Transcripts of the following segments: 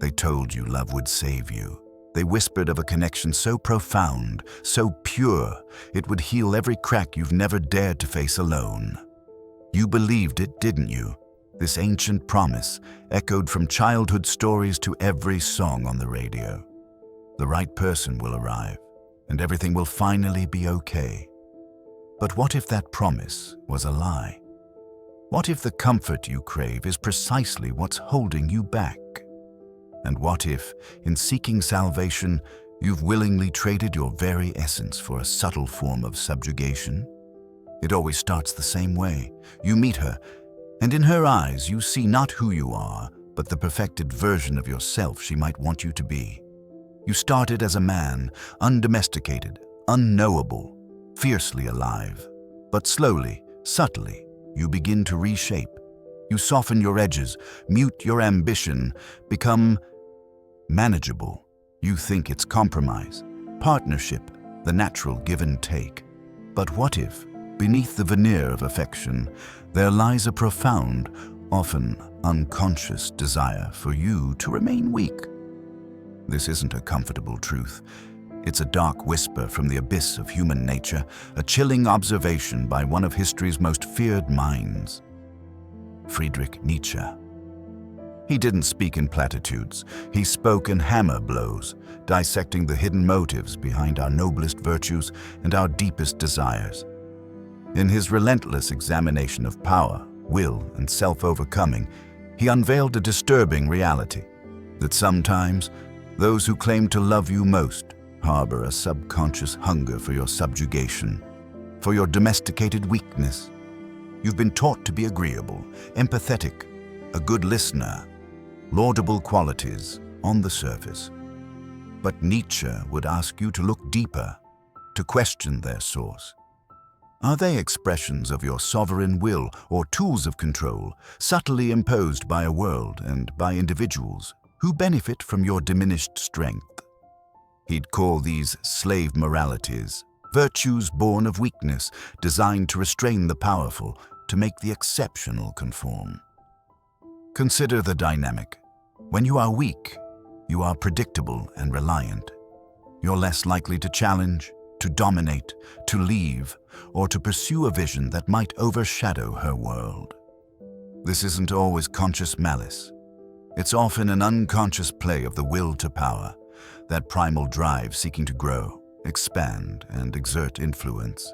They told you love would save you. They whispered of a connection so profound, so pure, it would heal every crack you've never dared to face alone. You believed it, didn't you? This ancient promise echoed from childhood stories to every song on the radio. The right person will arrive, and everything will finally be okay. But what if that promise was a lie? What if the comfort you crave is precisely what's holding you back? And what if, in seeking salvation, you've willingly traded your very essence for a subtle form of subjugation? It always starts the same way. You meet her, and in her eyes you see not who you are, but the perfected version of yourself she might want you to be. You started as a man, undomesticated, unknowable, fiercely alive. But slowly, subtly, you begin to reshape. You soften your edges, mute your ambition, become manageable. You think it's compromise, partnership, the natural give and take. But what if, beneath the veneer of affection, there lies a profound, often unconscious desire for you to remain weak? This isn't a comfortable truth. It's a dark whisper from the abyss of human nature, a chilling observation by one of history's most feared minds, Friedrich Nietzsche. He didn't speak in platitudes. He spoke in hammer blows, dissecting the hidden motives behind our noblest virtues and our deepest desires. In his relentless examination of power, will, and self-overcoming, he unveiled a disturbing reality, that sometimes those who claim to love you most harbor a subconscious hunger for your subjugation, for your domesticated weakness. You've been taught to be agreeable, empathetic, a good listener, laudable qualities on the surface. But Nietzsche would ask you to look deeper, to question their source. Are they expressions of your sovereign will or tools of control, subtly imposed by a world and by individuals who benefit from your diminished strength? He'd call these slave moralities, virtues born of weakness, designed to restrain the powerful, to make the exceptional conform. Consider the dynamic. When you are weak, you are predictable and reliant. You're less likely to challenge, to dominate, to leave, or to pursue a vision that might overshadow her world. This isn't always conscious malice. It's often an unconscious play of the will to power, that primal drive seeking to grow, expand, and exert influence.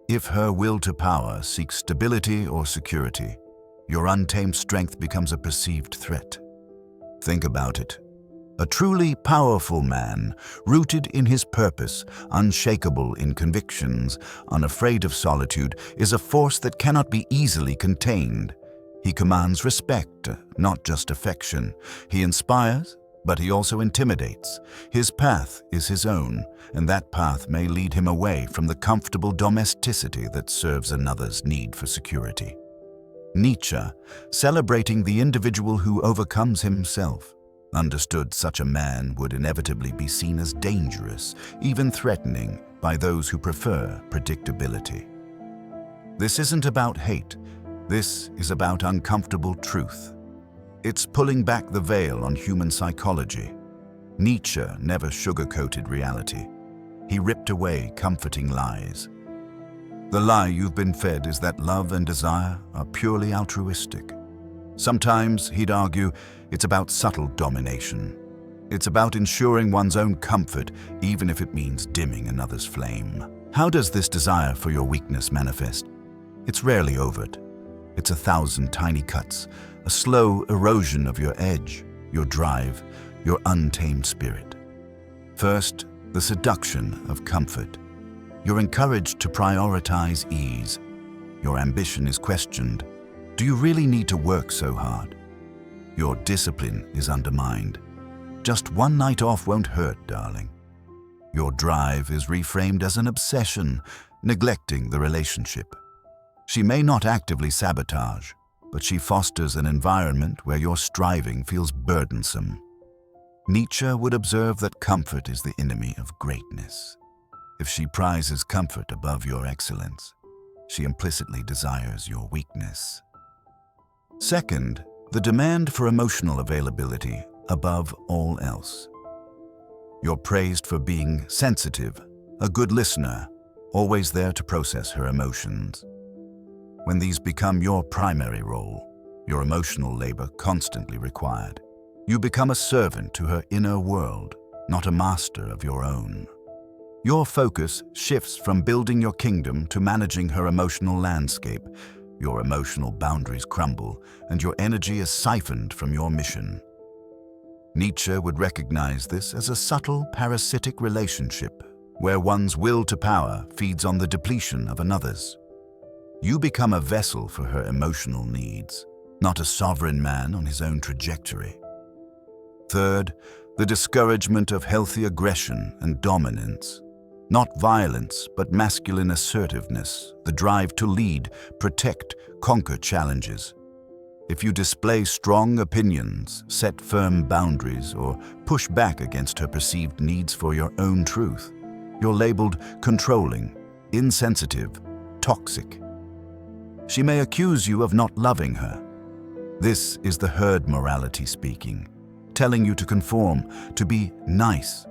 If her will to power seeks stability or security, your untamed strength becomes a perceived threat. Think about it. A truly powerful man, rooted in his purpose, unshakable in convictions, unafraid of solitude, is a force that cannot be easily contained. He commands respect, not just affection. He inspires, but he also intimidates. His path is his own, and that path may lead him away from the comfortable domesticity that serves another's need for security. Nietzsche, celebrating the individual who overcomes himself, understood such a man would inevitably be seen as dangerous, even threatening, by those who prefer predictability. This isn't about hate. This is about uncomfortable truth. It's pulling back the veil on human psychology. Nietzsche never sugarcoated reality. He ripped away comforting lies. The lie you've been fed is that love and desire are purely altruistic. Sometimes, he'd argue, it's about subtle domination. It's about ensuring one's own comfort, even if it means dimming another's flame. How does this desire for your weakness manifest? It's rarely overt. It's 1,000 tiny cuts, a slow erosion of your edge, your drive, your untamed spirit. First, the seduction of comfort. You're encouraged to prioritize ease. Your ambition is questioned. Do you really need to work so hard? Your discipline is undermined. Just one night off won't hurt, darling. Your drive is reframed as an obsession, neglecting the relationship. She may not actively sabotage, but she fosters an environment where your striving feels burdensome. Nietzsche would observe that comfort is the enemy of greatness. If she prizes comfort above your excellence, she implicitly desires your weakness. Second, the demand for emotional availability above all else. You're praised for being sensitive, a good listener, always there to process her emotions. When these become your primary role, your emotional labor constantly required, you become a servant to her inner world, not a master of your own. Your focus shifts from building your kingdom to managing her emotional landscape. Your emotional boundaries crumble, and your energy is siphoned from your mission. Nietzsche would recognize this as a subtle parasitic relationship, where one's will to power feeds on the depletion of another's. You become a vessel for her emotional needs, not a sovereign man on his own trajectory. Third, the discouragement of healthy aggression and dominance. Not violence, but masculine assertiveness, the drive to lead, protect, conquer challenges. If you display strong opinions, set firm boundaries, or push back against her perceived needs for your own truth, you're labeled controlling, insensitive, toxic. She may accuse you of not loving her. This is the herd morality speaking, telling you to conform, to be nice,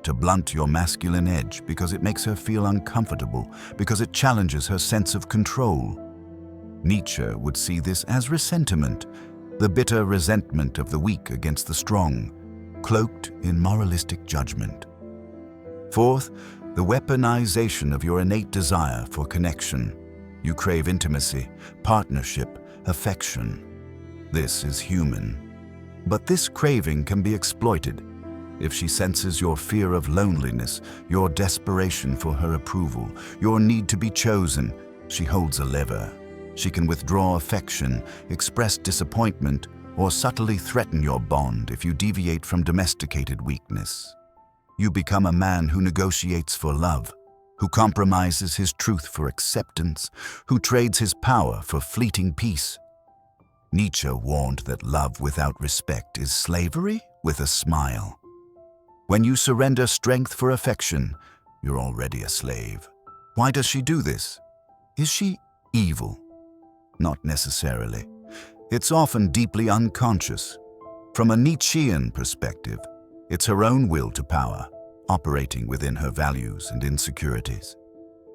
to blunt your masculine edge because it makes her feel uncomfortable, because it challenges her sense of control. Nietzsche would see this as resentment, the bitter resentment of the weak against the strong, cloaked in moralistic judgment. Fourth, the weaponization of your innate desire for connection. You crave intimacy, partnership, affection. This is human. But this craving can be exploited. If she senses your fear of loneliness, your desperation for her approval, your need to be chosen, she holds a lever. She can withdraw affection, express disappointment, or subtly threaten your bond if you deviate from domesticated weakness. You become a man who negotiates for love, who compromises his truth for acceptance, who trades his power for fleeting peace. Nietzsche warned that love without respect is slavery with a smile. When you surrender strength for affection, you're already a slave. Why does she do this? Is she evil? Not necessarily. It's often deeply unconscious. From a Nietzschean perspective, it's her own will to power, operating within her values and insecurities.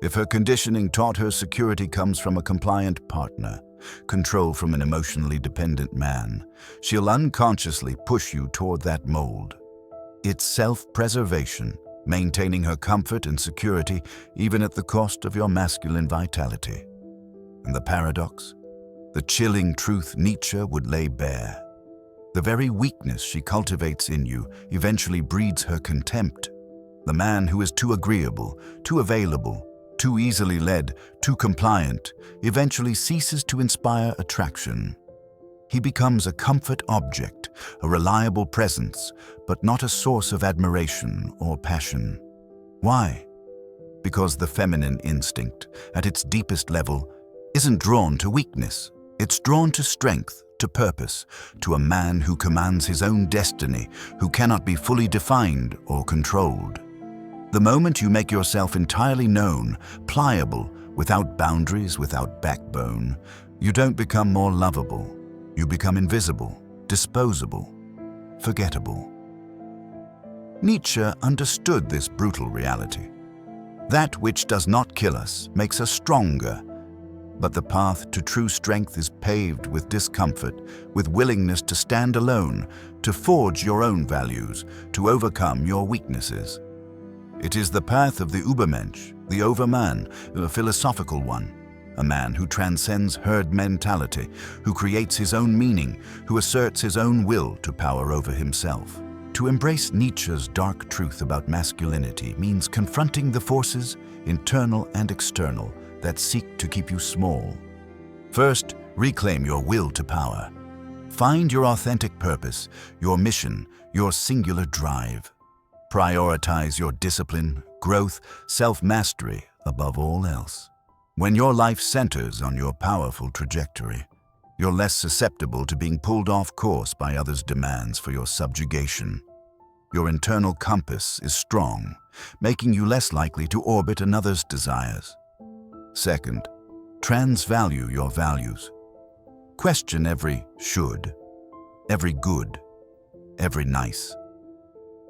If her conditioning taught her security comes from a compliant partner, control from an emotionally dependent man, she'll unconsciously push you toward that mold. It's self-preservation, maintaining her comfort and security even at the cost of your masculine vitality. And the paradox? The chilling truth Nietzsche would lay bare. The very weakness she cultivates in you eventually breeds her contempt. The man who is too agreeable, too available, too easily led, too compliant, eventually ceases to inspire attraction. He becomes a comfort object, a reliable presence, but not a source of admiration or passion. Why? Because the feminine instinct, at its deepest level, isn't drawn to weakness. It's drawn to strength, to purpose, to a man who commands his own destiny, who cannot be fully defined or controlled. The moment you make yourself entirely known, pliable, without boundaries, without backbone, you don't become more lovable. You become invisible, disposable, forgettable. Nietzsche understood this brutal reality. That which does not kill us makes us stronger, but the path to true strength is paved with discomfort, with willingness to stand alone, to forge your own values, to overcome your weaknesses. It is the path of the Übermensch, the overman, a philosophical one. A man who transcends herd mentality, who creates his own meaning, who asserts his own will to power over himself. To embrace Nietzsche's dark truth about masculinity means confronting the forces, internal and external, that seek to keep you small. First, reclaim your will to power. Find your authentic purpose, your mission, your singular drive. Prioritize your discipline, growth, self-mastery above all else. When your life centers on your powerful trajectory, you're less susceptible to being pulled off course by others' demands for your subjugation. Your internal compass is strong, making you less likely to orbit another's desires. Second, transvalue your values. Question every should, every good, every nice.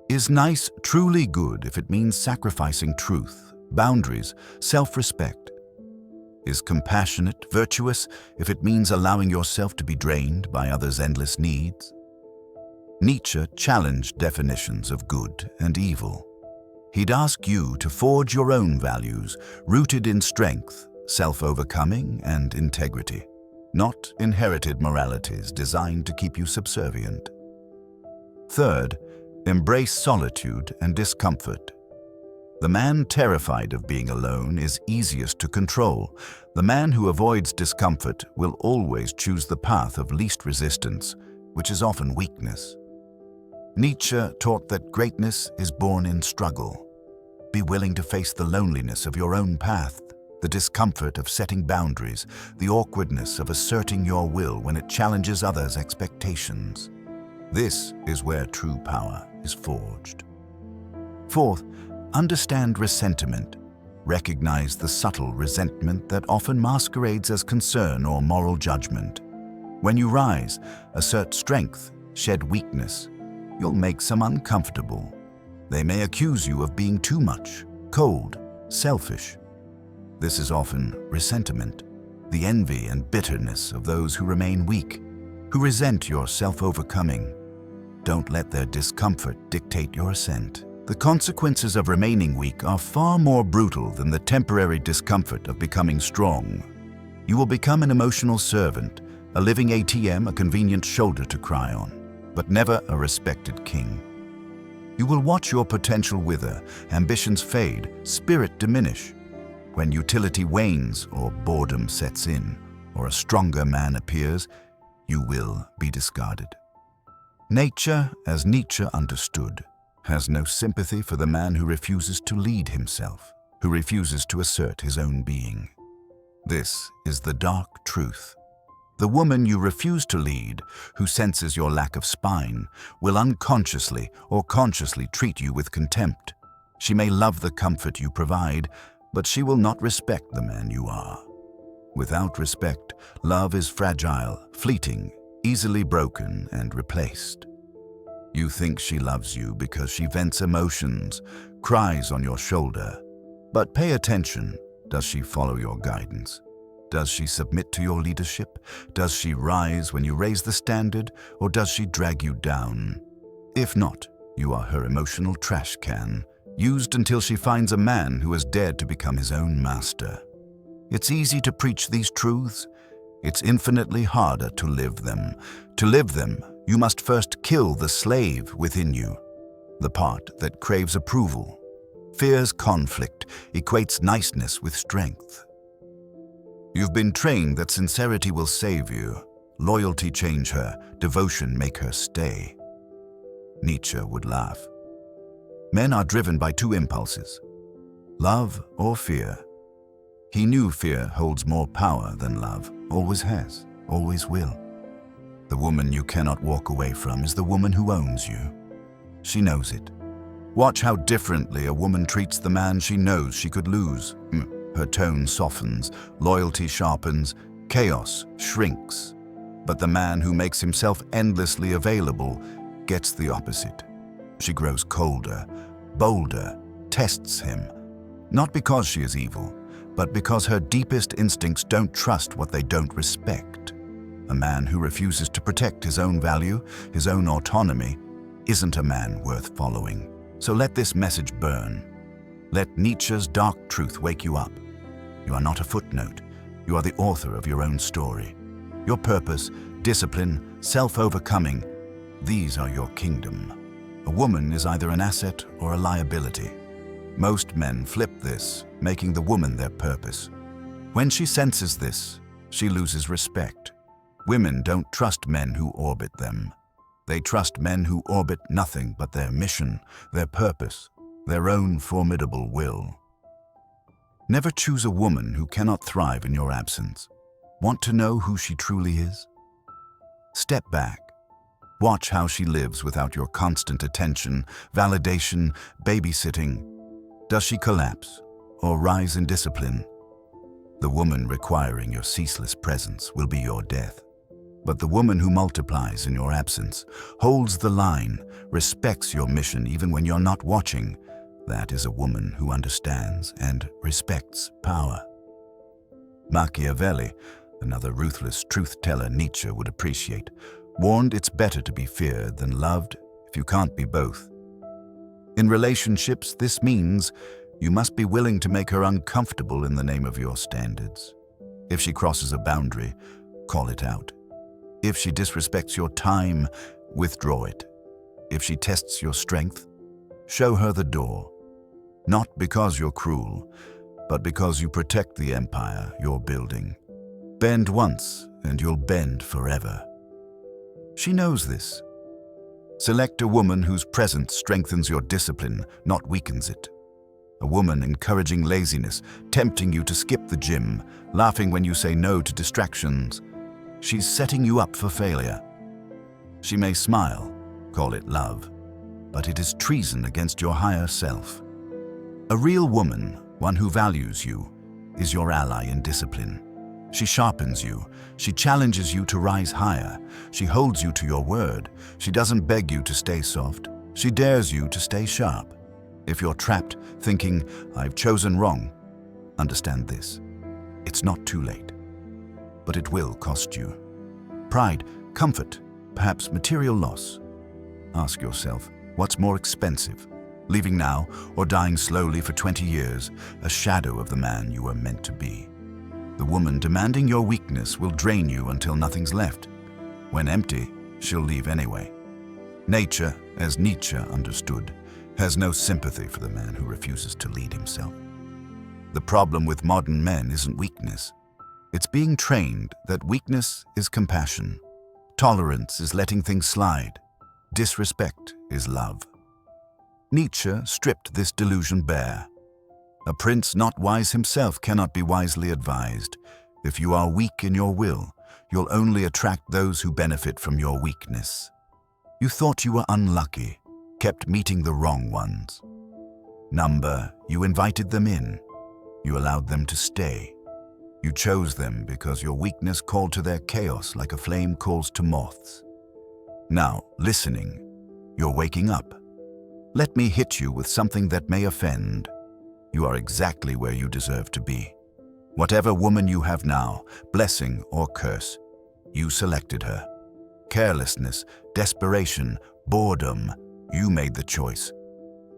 Is nice truly good if it means sacrificing truth, boundaries, self-respect? Is compassionate virtuous if it means allowing yourself to be drained by others' endless needs? Nietzsche challenged definitions of good and evil. He'd ask you to forge your own values, rooted in strength, self-overcoming, and integrity, not inherited moralities designed to keep you subservient. Third, embrace solitude and discomfort. The man terrified of being alone is easiest to control. The man who avoids discomfort will always choose the path of least resistance, which is often weakness. Nietzsche taught that greatness is born in struggle. Be willing to face the loneliness of your own path, the discomfort of setting boundaries, the awkwardness of asserting your will when it challenges others' expectations. This is where true power is forged. Fourth, understand resentment. Recognize the subtle resentment that often masquerades as concern or moral judgment. When you rise, assert strength, shed weakness, you'll make some uncomfortable. They may accuse you of being too much, cold, selfish. This is often resentment, the envy and bitterness of those who remain weak, who resent your self-overcoming. Don't let their discomfort dictate your ascent. The consequences of remaining weak are far more brutal than the temporary discomfort of becoming strong. You will become an emotional servant, a living ATM, a convenient shoulder to cry on, but never a respected king. You will watch your potential wither, ambitions fade, spirit diminish. When utility wanes or boredom sets in, or a stronger man appears, you will be discarded. Nature, as Nietzsche understood, has no sympathy for the man who refuses to lead himself, who refuses to assert his own being. This is the dark truth. The woman you refuse to lead, who senses your lack of spine, will unconsciously or consciously treat you with contempt. She may love the comfort you provide, but she will not respect the man you are. Without respect, love is fragile, fleeting, easily broken and replaced. You think she loves you because she vents emotions, cries on your shoulder. But pay attention. Does she follow your guidance? Does she submit to your leadership? Does she rise when you raise the standard, or does she drag you down? If not, you are her emotional trash can, used until she finds a man who has dared to become his own master. It's easy to preach these truths. It's infinitely harder to live them. To live them, you must first kill the slave within you, the part that craves approval, fears conflict, equates niceness with strength. You've been trained that sincerity will save you, loyalty change her, devotion make her stay. Nietzsche would laugh. Men are driven by two impulses, love or fear. He knew fear holds more power than love, always has, always will. The woman you cannot walk away from is the woman who owns you. She knows it. Watch how differently a woman treats the man she knows she could lose. Her tone softens, loyalty sharpens, chaos shrinks. But the man who makes himself endlessly available gets the opposite. She grows colder, bolder, tests him. Not because she is evil, but because her deepest instincts don't trust what they don't respect. A man who refuses to protect his own value, his own autonomy, isn't a man worth following. So let this message burn. Let Nietzsche's dark truth wake you up. You are not a footnote. You are the author of your own story. Your purpose, discipline, self-overcoming, these are your kingdom. A woman is either an asset or a liability. Most men flip this, making the woman their purpose. When she senses this, she loses respect. Women don't trust men who orbit them. They trust men who orbit nothing but their mission, their purpose, their own formidable will. Never choose a woman who cannot thrive in your absence. Want to know who she truly is? Step back. Watch how she lives without your constant attention, validation, babysitting. Does she collapse or rise in discipline? The woman requiring your ceaseless presence will be your death. But the woman who multiplies in your absence, holds the line, respects your mission even when you're not watching, that is a woman who understands and respects power. Machiavelli, another ruthless truth-teller Nietzsche would appreciate, warned it's better to be feared than loved if you can't be both. In relationships, this means you must be willing to make her uncomfortable in the name of your standards. If she crosses a boundary, call it out. If she disrespects your time, withdraw it. If she tests your strength, show her the door. Not because you're cruel, but because you protect the empire you're building. Bend once, and you'll bend forever. She knows this. Select a woman whose presence strengthens your discipline, not weakens it. A woman encouraging laziness, tempting you to skip the gym, laughing when you say no to distractions. She's setting you up for failure. She may smile, call it love, but it is treason against your higher self. A real woman, one who values you, is your ally in discipline. She sharpens you. She challenges you to rise higher. She holds you to your word. She doesn't beg you to stay soft. She dares you to stay sharp. If you're trapped thinking, "I've chosen wrong," understand this. It's not too late. But it will cost you. Pride, comfort, perhaps material loss. Ask yourself, what's more expensive? Leaving now or dying slowly for 20 years, a shadow of the man you were meant to be? The woman demanding your weakness will drain you until nothing's left. When empty, she'll leave anyway. Nature, as Nietzsche understood, has no sympathy for the man who refuses to lead himself. The problem with modern men isn't weakness. It's being trained that weakness is compassion. Tolerance is letting things slide. Disrespect is love. Nietzsche stripped this delusion bare. A prince not wise himself cannot be wisely advised. If you are weak in your will, you'll only attract those who benefit from your weakness. You thought you were unlucky, kept meeting the wrong ones. You invited them in. You allowed them to stay. You chose them because your weakness called to their chaos like a flame calls to moths. Now, listening, you're waking up. Let me hit you with something that may offend. You are exactly where you deserve to be. Whatever woman you have now, blessing or curse, you selected her. Carelessness, desperation, boredom, you made the choice.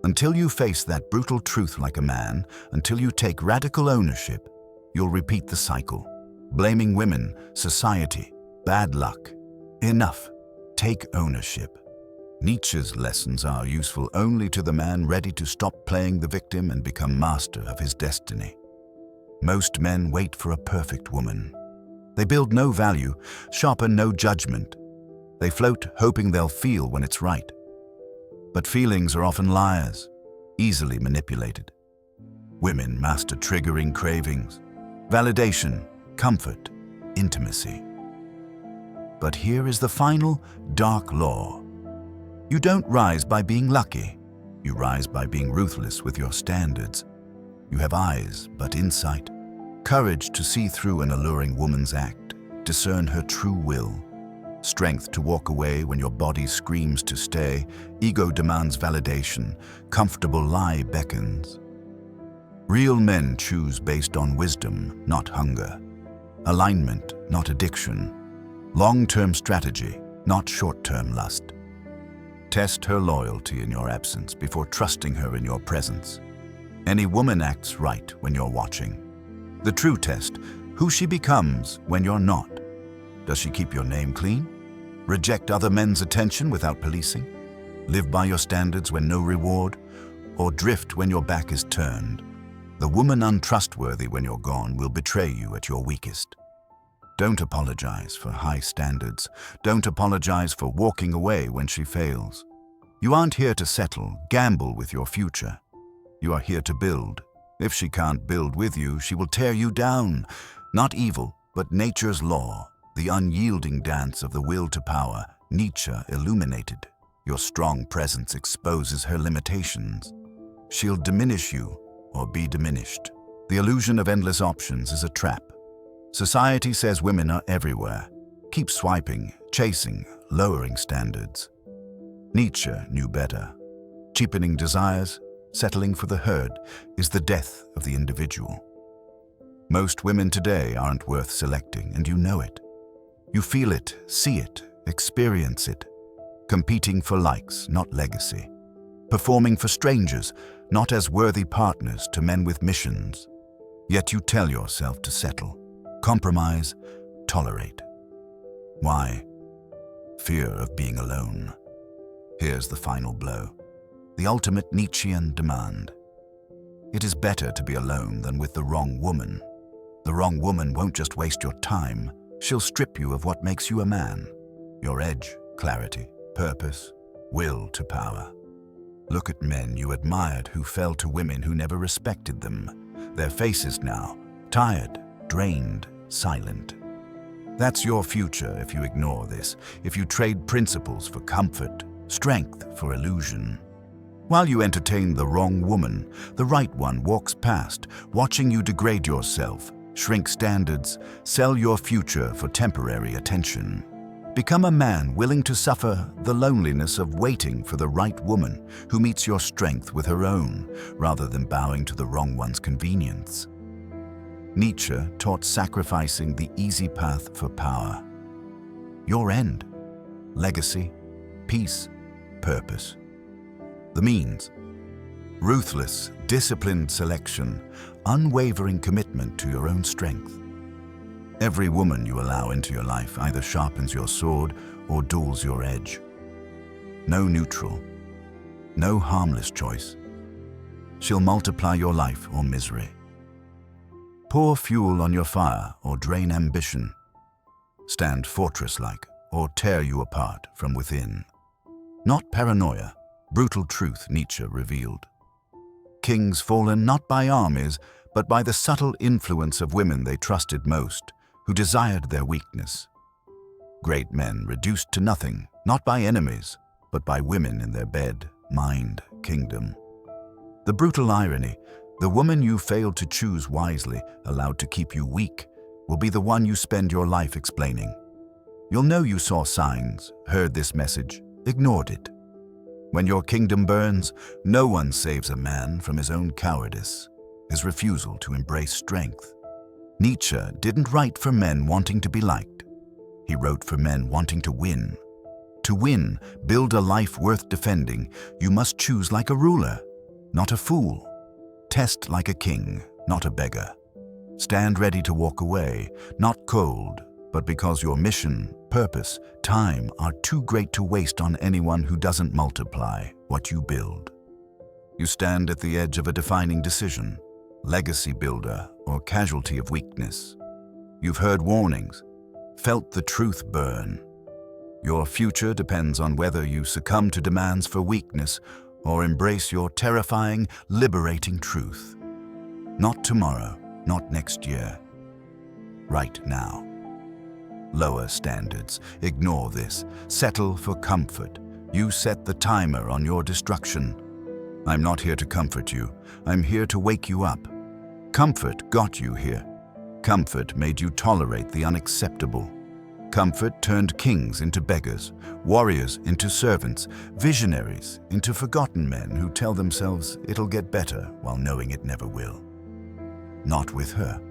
Until you face that brutal truth like a man, until you take radical ownership, you'll repeat the cycle. Blaming women, society, bad luck. Enough. Take ownership. Nietzsche's lessons are useful only to the man ready to stop playing the victim and become master of his destiny. Most men wait for a perfect woman. They build no value, sharpen no judgment. They float hoping they'll feel when it's right. But feelings are often liars, easily manipulated. Women master triggering cravings, validation, comfort, intimacy. But here is the final dark law. You don't rise by being lucky. You rise by being ruthless with your standards. You have eyes, but insight. Courage to see through an alluring woman's act, discern her true will. Strength to walk away when your body screams to stay. Ego demands validation. Comfortable lie beckons. Real men choose based on wisdom, not hunger. Alignment, not addiction. Long-term strategy, not short-term lust. Test her loyalty in your absence before trusting her in your presence. Any woman acts right when you're watching. The true test, who she becomes when you're not. Does she keep your name clean? Reject other men's attention without policing? Live by your standards when no reward? Or drift when your back is turned? The woman untrustworthy when you're gone will betray you at your weakest. Don't apologize for high standards. Don't apologize for walking away when she fails. You aren't here to settle, gamble with your future. You are here to build. If she can't build with you, she will tear you down. Not evil, but nature's law, the unyielding dance of the will to power, Nietzsche illuminated. Your strong presence exposes her limitations. She'll diminish you or be diminished. The illusion of endless options is a trap. Society says women are everywhere. keep swiping, chasing, lowering standards. Nietzsche knew better. Cheapening desires, settling for the herd, is the death of the individual. Most women today aren't worth selecting, and you know it. You feel it, see it, experience it. Competing for likes, not legacy. Performing for strangers, not as worthy partners to men with missions. Yet you tell yourself to settle, compromise, tolerate. Why? Fear of being alone. Here's the final blow. The ultimate Nietzschean demand. It is better to be alone than with the wrong woman. The wrong woman won't just waste your time, she'll strip you of what makes you a man. Your edge, clarity, purpose, will to power. Look at men you admired who fell to women who never respected them. Their faces now, tired, drained, silent. That's your future if you ignore this, if you trade principles for comfort, strength for illusion. While you entertain the wrong woman, the right one walks past, watching you degrade yourself, shrink standards, sell your future for temporary attention. Become a man willing to suffer the loneliness of waiting for the right woman who meets your strength with her own, rather than bowing to the wrong one's convenience. Nietzsche taught sacrificing the easy path for power. Your end, legacy, peace, purpose. The means, ruthless, disciplined selection, unwavering commitment to your own strength. Every woman you allow into your life either sharpens your sword or dulls your edge. No neutral, no harmless choice. She'll multiply your life or misery. Pour fuel on your fire or drain ambition. Stand fortress-like or tear you apart from within. Not paranoia, brutal truth Nietzsche revealed. Kings fallen not by armies, but by the subtle influence of women they trusted most, who desired their weakness. Great men reduced to nothing, not by enemies, but by women in their bed, mind, kingdom. The brutal irony, the woman you failed to choose wisely, allowed to keep you weak, will be the one you spend your life explaining. You'll know you saw signs, heard this message, ignored it. When your kingdom burns, no one saves a man from his own cowardice, his refusal to embrace strength. Nietzsche didn't write for men wanting to be liked. He wrote for men wanting to win. To win, build a life worth defending, you must choose like a ruler, not a fool. Test like a king, not a beggar. Stand ready to walk away, not cold, but because your mission, purpose, time are too great to waste on anyone who doesn't multiply what you build. You stand at the edge of a defining decision, legacy builder or casualty of weakness. You've heard warnings, felt the truth burn. Your future depends on whether you succumb to demands for weakness or embrace your terrifying, liberating truth. Not tomorrow, not next year. Right now. Lower standards, ignore this, settle for comfort. You set the timer on your destruction. I'm not here to comfort you, I'm here to wake you up. Comfort got you here. Comfort made you tolerate the unacceptable. Comfort turned kings into beggars, warriors into servants, visionaries into forgotten men who tell themselves it'll get better while knowing it never will. Not with her.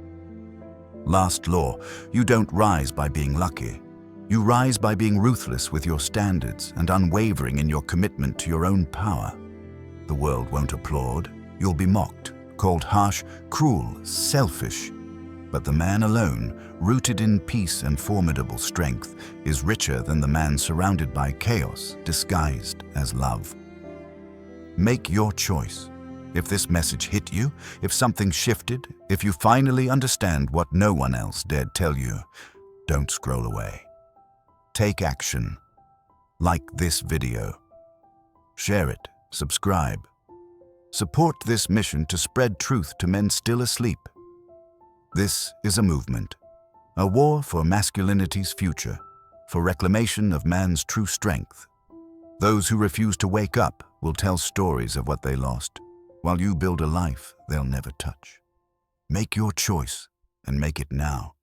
Last law, you don't rise by being lucky. You rise by being ruthless with your standards and unwavering in your commitment to your own power. The world won't applaud. You'll be mocked, called harsh, cruel, selfish. But the man alone, rooted in peace and formidable strength, is richer than the man surrounded by chaos, disguised as love. Make your choice. If this message hit you, if something shifted, if you finally understand what no one else dared tell you, don't scroll away. Take action. Like this video. Share it, subscribe. Support this mission to spread truth to men still asleep. This is a movement, a war for masculinity's future, for reclamation of man's true strength. Those who refuse to wake up will tell stories of what they lost, while you build a life they'll never touch. Make your choice, and make it now.